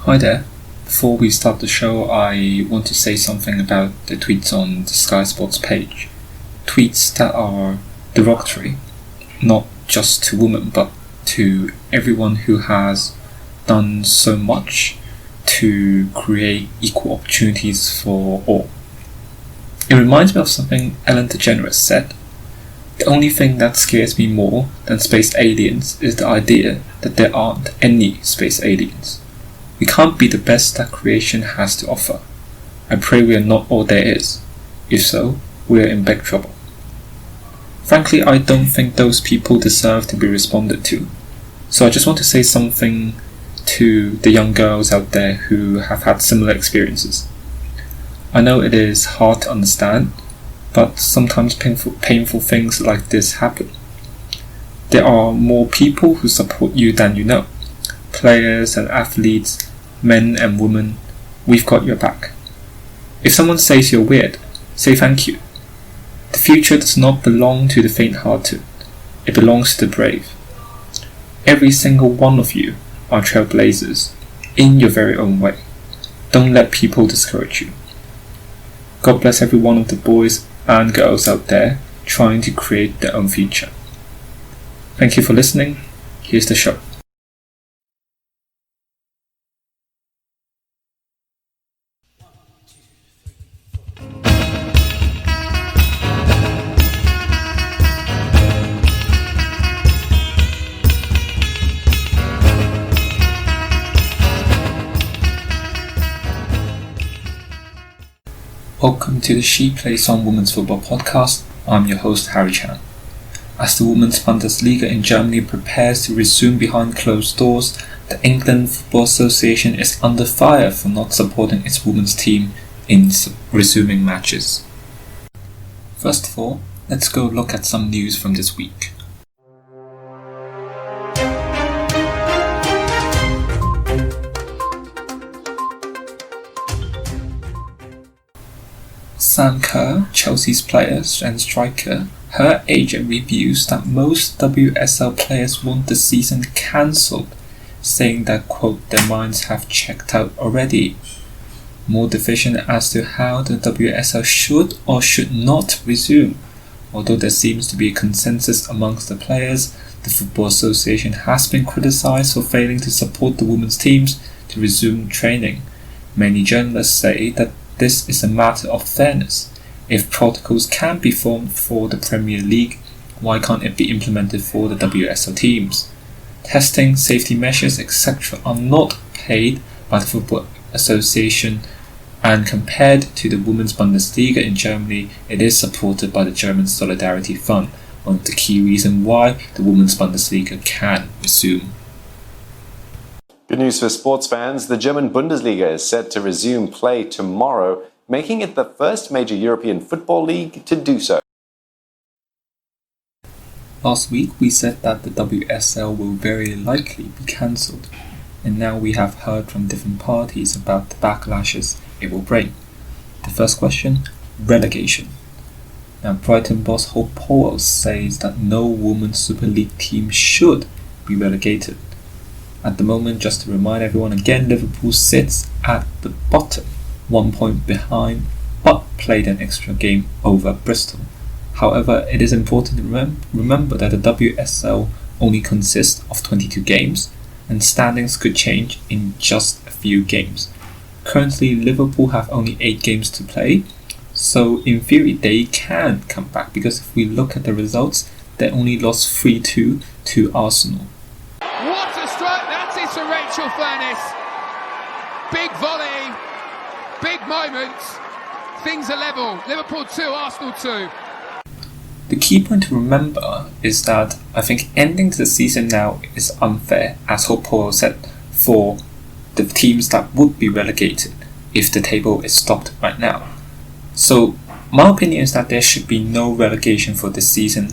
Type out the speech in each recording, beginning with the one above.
Hi there. Before we start the show, I want to say something about the tweets on the Sky Sports page. Tweets that are derogatory, not just to women, but to everyone who has done so much to create equal opportunities for all. It reminds me of something Ellen DeGeneres said. The only thing that scares me more than space aliens is the idea that there aren't any space aliens. We can't be the best that creation has to offer. I pray we are not all there is. If so, we are in big trouble. Frankly, I don't think those people deserve to be responded to. So I just want to say something to the young girls out there who have had similar experiences. I know it is hard to understand, but sometimes painful things like this happen. There are more people who support you than you know. Players and athletes, men and women, we've got your back. If someone says you're weird, say thank you. The future does not belong to the faint-hearted, it belongs to the brave. Every single one of you are trailblazers, in your very own way. Don't let people discourage you. God bless every one of the boys and girls out there trying to create their own future. Thank you for listening. Here's the show. Welcome to the She Plays on Women's Football podcast. I'm your host, Harry Chan. As the Women's Bundesliga in Germany prepares to resume behind closed doors, the England Football Association is under fire for not supporting its women's team in resuming matches. First of all, let's go look at some news from this week. Sam Kerr, Chelsea's player and striker, her agent reveals that most WSL players want the season cancelled, saying that, quote, their minds have checked out already. More division as to how the WSL should or should not resume. Although there seems to be a consensus amongst the players, the Football Association has been criticised for failing to support the women's teams to resume training. Many journalists say that this is a matter of fairness. If protocols can be formed for the Premier League, why can't it be implemented for the WSL teams? Testing, safety measures, etc. are not paid by the Football Association, and compared to the Women's Bundesliga in Germany, it is supported by the German Solidarity Fund, one of the key reasons why the Women's Bundesliga can resume. Good news for sports fans. The German Bundesliga is set to resume play tomorrow, making it the first major European football league to do so. Last week we said that the WSL will very likely be cancelled, and now we have heard from different parties about the backlashes it will bring. The first question, relegation. Now Brighton boss Juan Amoros says that no women's Super League team should be relegated. At the moment, just to remind everyone again, Liverpool sits at the bottom, 1 point behind, but played an extra game over Bristol. However, it is important to remember that the WSL only consists of 22 games, and standings could change in just a few games. Currently, Liverpool have only 8 games to play, so in theory they can come back, because if we look at the results, they only lost 3-2 to Arsenal. To Rachel Furness, big volley, big moment, things are level, Liverpool 2, Arsenal 2. The key point to remember is that I think ending the season now is unfair, as Juan Amoros said, for the teams that would be relegated if the table is stopped right now. So my opinion is that there should be no relegation for this season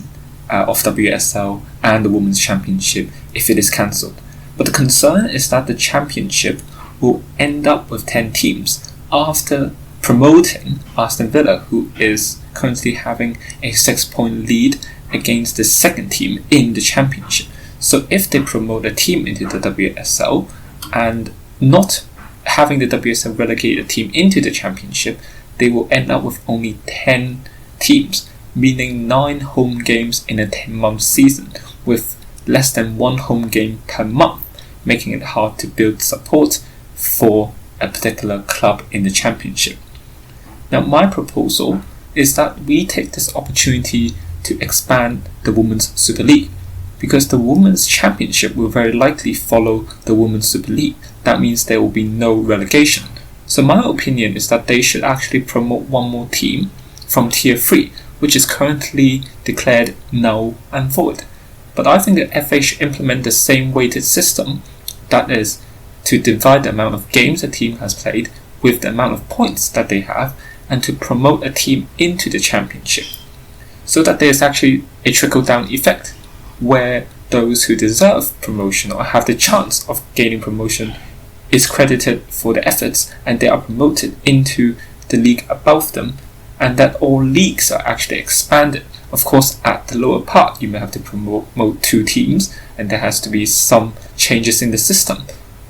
of WSL and the Women's Championship if it is cancelled. But the concern is that the championship will end up with 10 teams after promoting Aston Villa, who is currently having a 6-point lead against the second team in the championship. So if they promote a team into the WSL and not having the WSL relegate a team into the Championship, they will end up with only 10 teams, meaning 9 home games in a 10-month season, with less than 1 home game per month, making it hard to build support for a particular club in the Championship. Now, my proposal is that we take this opportunity to expand the Women's Super League, because the Women's Championship will very likely follow the Women's Super League. That means there will be no relegation. So my opinion is that they should actually promote one more team from Tier 3, which is currently declared null and void. But I think the FA should implement the same weighted system, that is, to divide the amount of games a team has played with the amount of points that they have, and to promote a team into the Championship, so that there is actually a trickle-down effect, where those who deserve promotion or have the chance of gaining promotion is credited for their efforts, and they are promoted into the league above them, and that all leagues are actually expanded. Of course, at the lower part, you may have to promote 2 teams, and there has to be some changes in the system,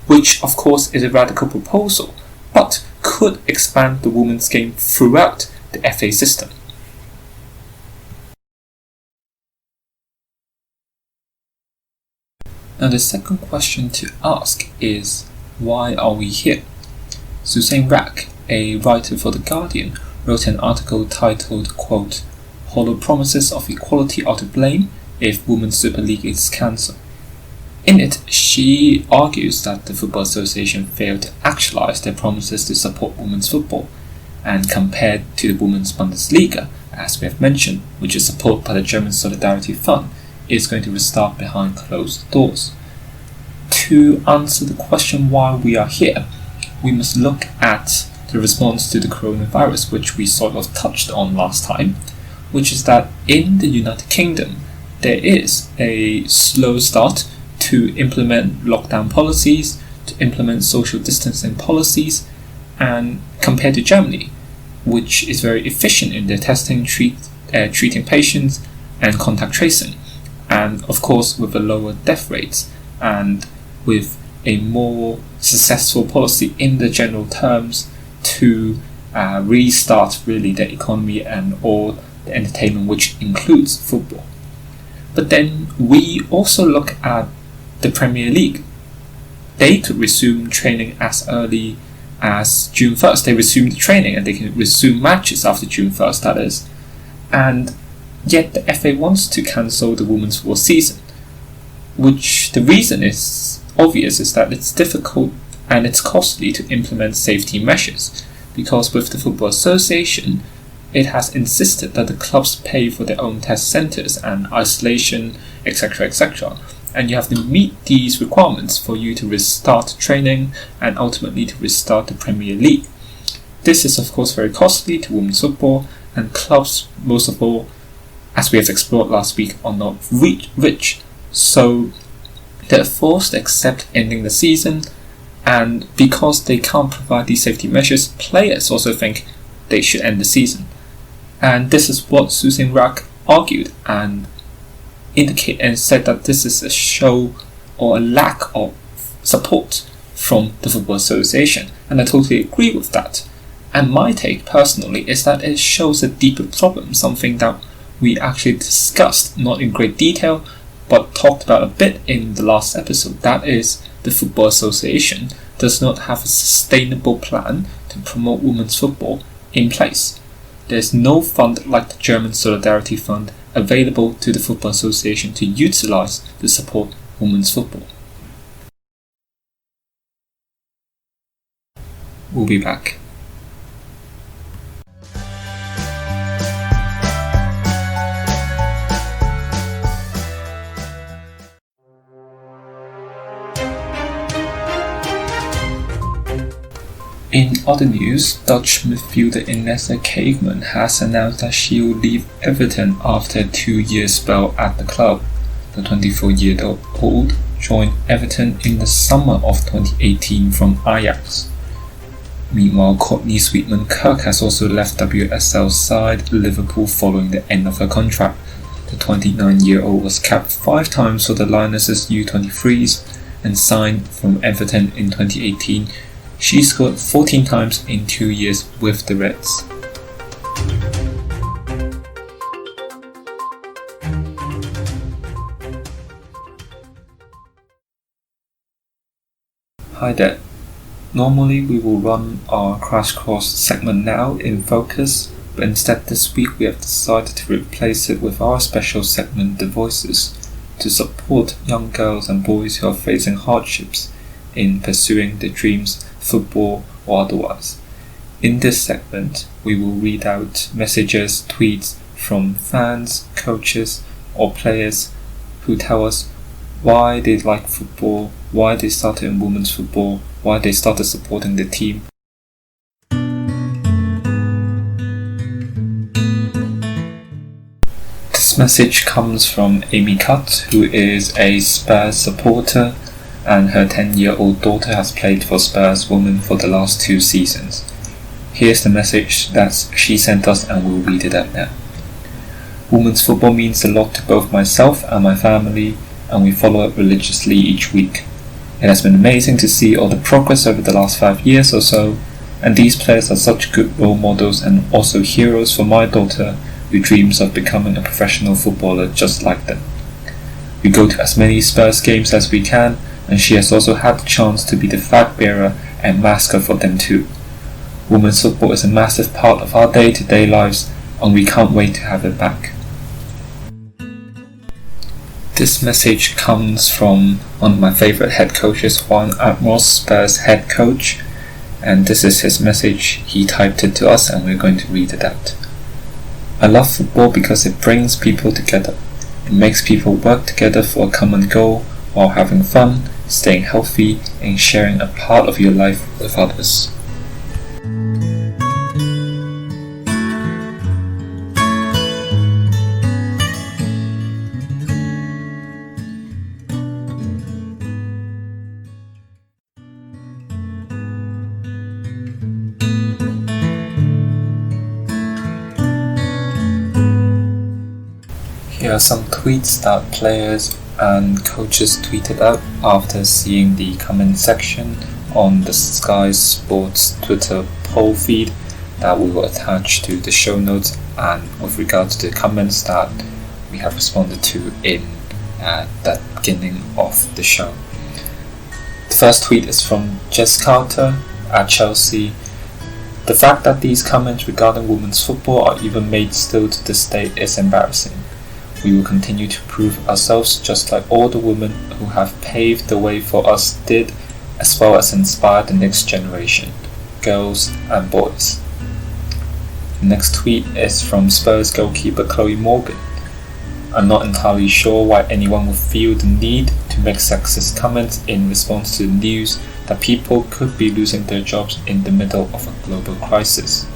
which of course is a radical proposal, but could expand the women's game throughout the FA system. Now, the second question to ask is, why are we here? Suzanne Wrack, a writer for The Guardian, wrote an article titled, quote, "Hollow promises of equality are to blame if Women's Super League is cancelled." In it, she argues that the Football Association failed to actualize their promises to support women's football, and compared to the Women's Bundesliga, as we have mentioned, which is supported by the German Solidarity Fund, is going to restart behind closed doors. To answer the question why we are here, we must look at the response to the coronavirus, which we sort of touched on last time, which is that in the United Kingdom, there is a slow start to implement lockdown policies, to implement social distancing policies, and compared to Germany, which is very efficient in their testing, treating patients, and contact tracing, and of course with a lower death rates, and with a more successful policy in the general terms to restart really the economy and all the entertainment, which includes football. But then we also look at the Premier League. They could resume training as early as June 1st. They resumed the training and they can resume matches after June 1st, that is. And yet the FA wants to cancel the women's football season, which the reason is obvious, is that it's difficult and it's costly to implement safety measures, because with the Football Association, it has insisted that the clubs pay for their own test centres and isolation, etc., etc., and you have to meet these requirements for you to restart training and ultimately to restart the Premier League. This is of course very costly to women's football, and clubs, most of all, as we have explored last week, are not rich, so they're forced to accept ending the season, and because they can't provide these safety measures, players also think they should end the season. And this is what Suzanne Wrack argued and said that this is a show or a lack of support from the Football Association, and I totally agree with that. And my take personally is that it shows a deeper problem, something that we actually discussed, not in great detail, but talked about a bit in the last episode. That is, the Football Association does not have a sustainable plan to promote women's football in place. There is no fund like the German Solidarity Fund available to the Football Association to utilize to support women's football. We'll be back. In other news, Dutch midfielder Inessa Caveman has announced that she will leave Everton after a 2-year spell at the club. The 24-year-old joined Everton in the summer of 2018 from Ajax. Meanwhile, Courtney Sweetman-Kirk has also left WSL side Liverpool following the end of her contract. The 29-year-old was capped 5 times for the Lionesses U23s and signed from Everton in 2018. She scored 14 times in 2 years with the Reds. Hi there. Normally we will run our Crash Course segment now in Focus, but instead this week we have decided to replace it with our special segment The Voices, to support young girls and boys who are facing hardships in pursuing their dreams, football or otherwise. In this segment, we will read out messages, tweets from fans, coaches or players who tell us why they like football, why they started in women's football, why they started supporting the team. This message comes from Amy Cutt, who is a Spurs supporter, and her 10-year-old daughter has played for Spurs Women for the last 2 seasons. Here's the message that she sent us and we'll read it out now. Women's football means a lot to both myself and my family, and we follow it religiously each week. It has been amazing to see all the progress over the last 5 years or so, and these players are such good role models and also heroes for my daughter, who dreams of becoming a professional footballer just like them. We go to as many Spurs games as we can, and she has also had the chance to be the flag bearer and mascot for them too. Women's football is a massive part of our day-to-day lives, and we can't wait to have it back. This message comes from one of my favourite head coaches, Juan Amoros, Spurs head coach, and this is his message. He typed it to us and we're going to read it out. I love football because it brings people together. It makes people work together for a common goal while having fun, staying healthy, and sharing a part of your life with others. Here are some tweets that players and coaches tweeted out after seeing the comment section on the Sky Sports Twitter poll feed that we will attach to the show notes, and with regard to the comments that we have responded to in the beginning of the show. The first tweet is from Jess Carter at Chelsea. The fact that these comments regarding women's football are even made still to this day is embarrassing. We will continue to prove ourselves just like all the women who have paved the way for us did, as well as inspire the next generation, girls and boys. The next tweet is from Spurs goalkeeper Chloe Morgan. I'm not entirely sure why anyone would feel the need to make sexist comments in response to the news that people could be losing their jobs in the middle of a global crisis.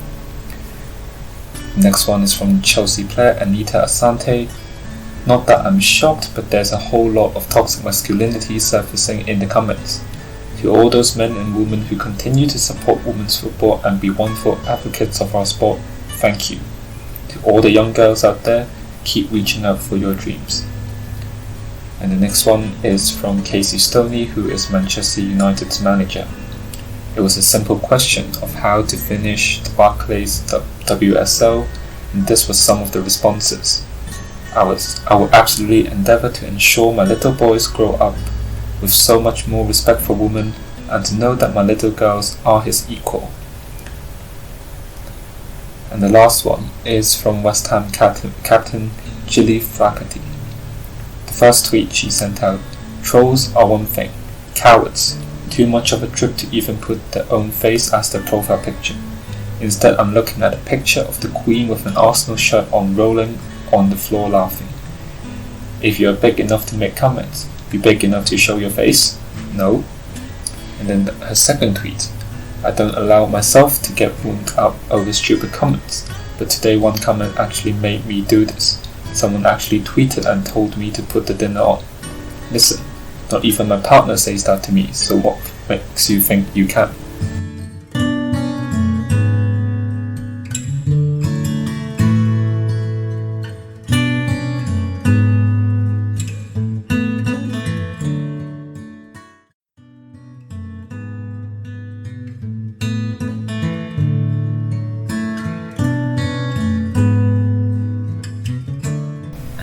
The next one is from Chelsea player Anita Asante. Not that I'm shocked, but there's a whole lot of toxic masculinity surfacing in the comments. To all those men and women who continue to support women's football and be wonderful advocates of our sport, thank you. To all the young girls out there, keep reaching out for your dreams. And the next one is from Casey Stoney, who is Manchester United's manager. It was a simple question of how to finish the Barclays WSL, and this was some of the responses. I will absolutely endeavour to ensure my little boys grow up with so much more respect for women, and to know that my little girls are his equal. And the last one is from West Ham captain Gilly Flaherty. The first tweet she sent out: trolls are one thing, cowards, too much of a trip to even put their own face as their profile picture. Instead, I'm looking at a picture of the Queen with an Arsenal shirt on, rolling on the floor laughing. If you're big enough to make comments, be big enough to show your face? No. And then her second tweet: I don't allow myself to get wound up over stupid comments, but today one comment actually made me do this. Someone actually tweeted and told me to put the dinner on. Listen, not even my partner says that to me, so what makes you think you can?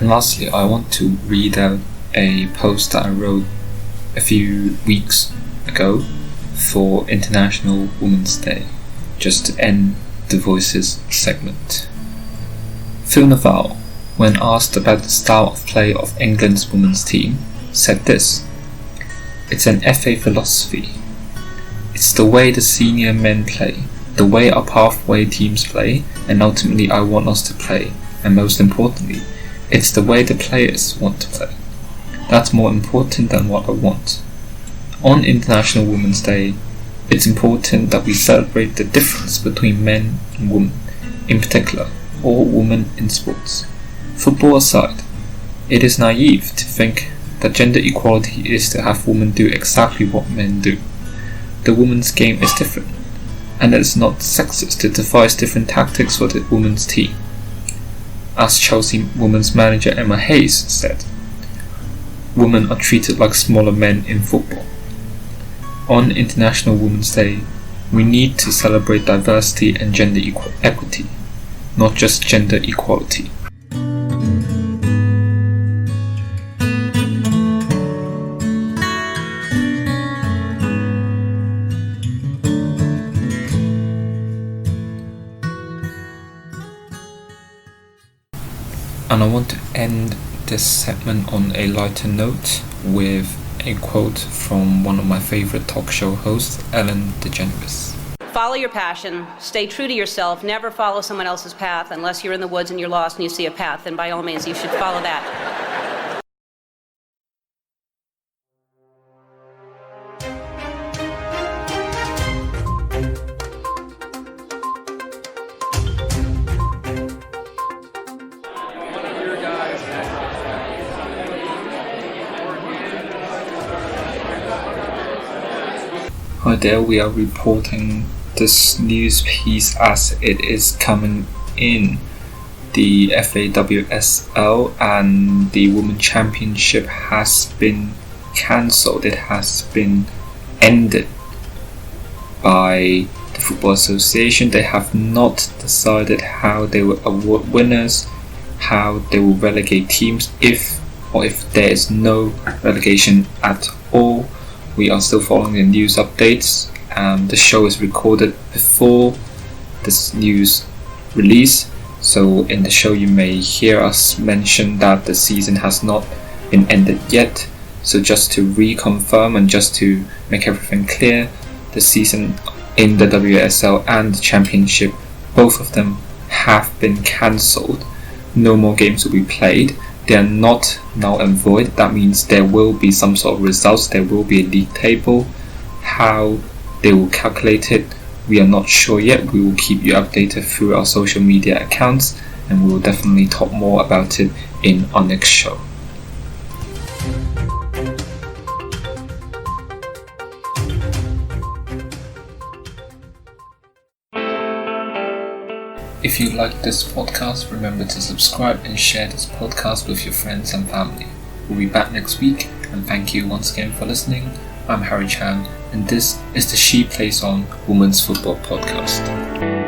And lastly, I want to read out a post that I wrote a few weeks ago for International Women's Day, just to end the Voices segment. Phil Neville, when asked about the style of play of England's women's team, said this: "It's an FA philosophy. It's the way the senior men play, the way our pathway teams play, and ultimately I want us to play, and most importantly, it's the way the players want to play. That's more important than what I want." On International Women's Day, it's important that we celebrate the difference between men and women, in particular, all women in sports. Football aside, it is naive to think that gender equality is to have women do exactly what men do. The women's game is different, and it is not sexist to devise different tactics for the women's team. As Chelsea women's manager Emma Hayes said, "Women are treated like smaller men in football." On International Women's Day, we need to celebrate diversity and gender equity, not just gender equality. And I want to end this segment on a lighter note with a quote from one of my favorite talk show hosts, Ellen DeGeneres. Follow your passion, stay true to yourself, never follow someone else's path unless you're in the woods and you're lost and you see a path, then by all means you should follow that. Hi there, we are reporting this news piece as it is coming in. The FA WSL and the Women's Championship has been cancelled. It has been ended by the Football Association. They have not decided how they will award winners, how they will relegate teams, if there is no relegation at all. We are still following the news updates. The show is recorded before this news release, so in the show you may hear us mention that the season has not been ended yet. So just to reconfirm and just to make everything clear, the season in the WSL and the Championship, both of them have been cancelled. No more games will be played. They are not null and void. That means there will be some sort of results. There will be a league table. How they will calculate it, we are not sure yet. We will keep you updated through our social media accounts, and we will definitely talk more about it in our next show. If you like this podcast, remember to subscribe and share this podcast with your friends and family. We'll be back next week, and thank you once again for listening. I'm Harry Chan, and this is the She Plays On Women's Football Podcast.